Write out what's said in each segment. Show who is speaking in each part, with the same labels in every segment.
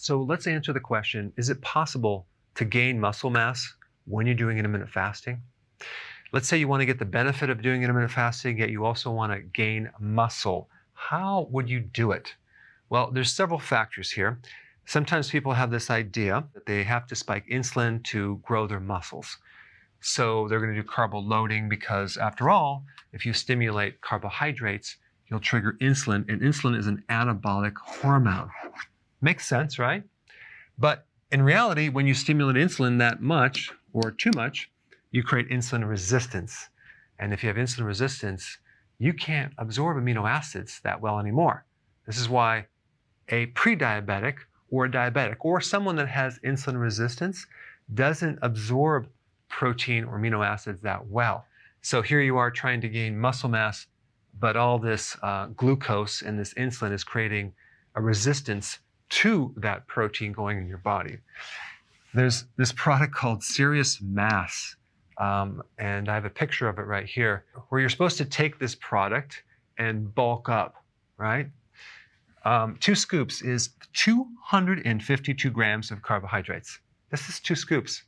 Speaker 1: So let's answer the question, is it possible to gain muscle mass when you're doing intermittent fasting? Let's say you want to get the benefit of doing intermittent fasting, yet you also want to gain muscle. How would you do it? Well, there's several factors here. Sometimes people have this idea that they have to spike insulin to grow their muscles. So they're going to do carbo loading because, after all, if you stimulate carbohydrates, you'll trigger insulin, and insulin is an anabolic hormone. Makes sense, right? But in reality, when you stimulate insulin that much or too much, you create insulin resistance. And if you have insulin resistance, you can't absorb amino acids that well anymore. This is why a pre-diabetic or a diabetic or someone that has insulin resistance doesn't absorb protein or amino acids that well. So here you are trying to gain muscle mass, but all this glucose and this insulin is creating a resistance to that protein going in your body. There's this product called Serious Mass, and I have a picture of it right here, where you're supposed to take this product and bulk up, right? 2 scoops is 252 grams of carbohydrates. This is 2 scoops.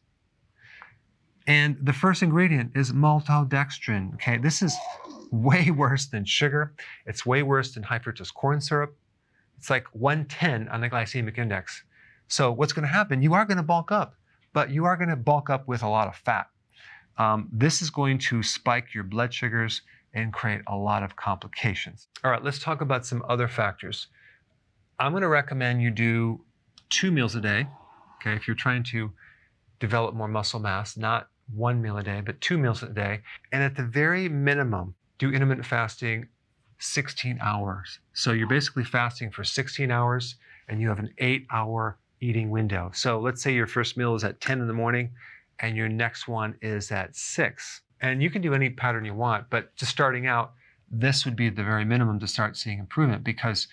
Speaker 1: And the first ingredient is maltodextrin, okay? This is way worse than sugar. It's way worse than high fructose corn syrup. It's like 110 on the glycemic index. So what's going to happen? You are going to bulk up, but you are going to bulk up with a lot of fat. This is going to spike your blood sugars and create a lot of complications. All right, let's talk about some other factors. I'm going to recommend you do 2 meals a day, okay, if you're trying to develop more muscle mass, not 1 meal a day, but 2 meals a day. And at the very minimum, do intermittent fasting 16 hours. So you're basically fasting for 16 hours and you have an 8-hour eating window. So let's say your first meal is at 10 in the morning and your next one is at 6. And you can do any pattern you want, but just starting out, this would be the very minimum to start seeing improvement, because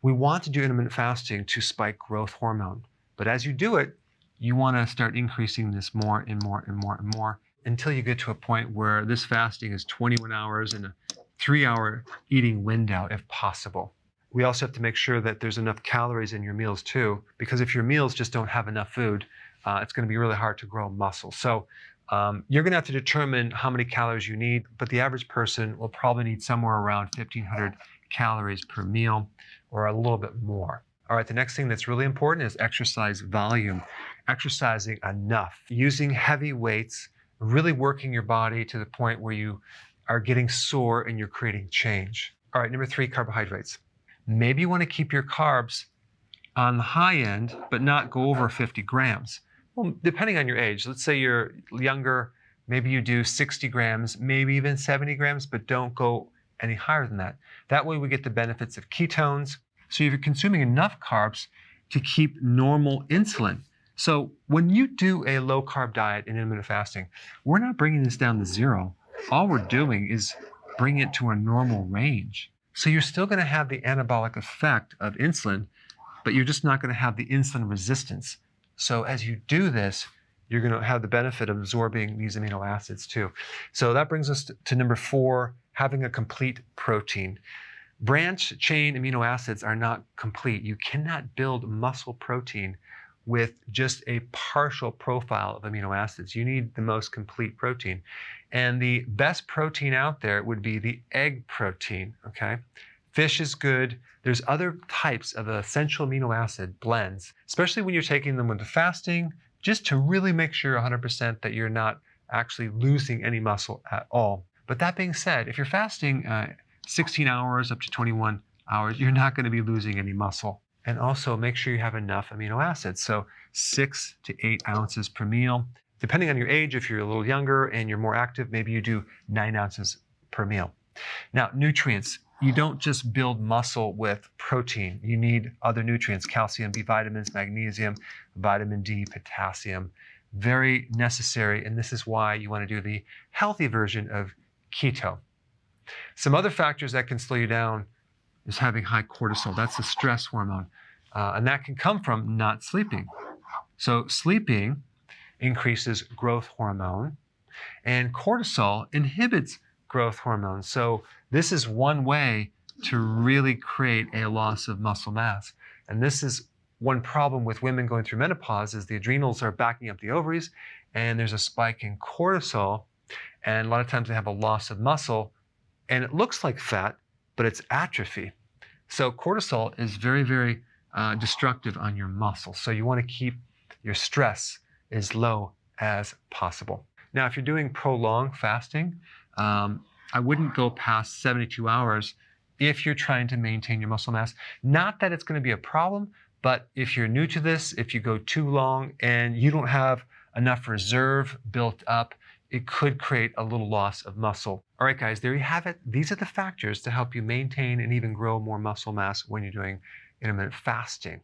Speaker 1: we want to do intermittent fasting to spike growth hormone. But as you do it, you want to start increasing this more and more and more and more until you get to a point where this fasting is 21 hours and a 3-hour eating window if possible. We also have to make sure that there's enough calories in your meals too, because if your meals just don't have enough food, it's going to be really hard to grow muscle. So you're going to have to determine how many calories you need, but the average person will probably need somewhere around 1,500 calories per meal or a little bit more. All right, the next thing that's really important is exercise volume. Exercising enough, using heavy weights, really working your body to the point where you are getting sore and you're creating change. All right, number 3, carbohydrates. Maybe you want to keep your carbs on the high end, but not go over 50 grams. Well, depending on your age, let's say you're younger, maybe you do 60 grams, maybe even 70 grams, but don't go any higher than that. That way we get the benefits of ketones. So you're consuming enough carbs to keep normal insulin. So when you do a low carb diet in intermittent fasting, we're not bringing this down to 0. All we're doing is bring it to a normal range. So you're still going to have the anabolic effect of insulin, but you're just not going to have the insulin resistance. So as you do this, you're going to have the benefit of absorbing these amino acids too. So that brings us to number 4, having a complete protein. Branch chain amino acids are not complete. You cannot build muscle protein with just a partial profile of amino acids. You need the most complete protein. And the best protein out there would be the egg protein, okay? Fish is good. There's other types of essential amino acid blends, especially when you're taking them with the fasting, just to really make sure 100% that you're not actually losing any muscle at all. But that being said, if you're fasting 16 hours up to 21 hours, you're not going to be losing any muscle. And also make sure you have enough amino acids. So 6 to 8 ounces per meal. Depending on your age, if you're a little younger and you're more active, maybe you do 9 ounces per meal. Now, nutrients. You don't just build muscle with protein. You need other nutrients, calcium, B vitamins, magnesium, vitamin D, potassium. Very necessary, and this is why you want to do the healthy version of keto. Some other factors that can slow you down is having high cortisol. That's the stress hormone. And that can come from not sleeping. So sleeping increases growth hormone, and cortisol inhibits growth hormone. So this is one way to really create a loss of muscle mass. And this is One problem with women going through menopause is the adrenals are backing up the ovaries, and there's a spike in cortisol, and a lot of times they have a loss of muscle, and it looks like fat, but it's atrophy. So cortisol is very, very destructive on your muscles. So you want to keep your stress as low as possible. Now, if you're doing prolonged fasting, I wouldn't go past 72 hours if you're trying to maintain your muscle mass. Not that it's going to be a problem, but if you're new to this, if you go too long and you don't have enough reserve built up, it could create a little loss of muscle. All right, guys, there you have it. These are the factors to help you maintain and even grow more muscle mass when you're doing intermittent fasting.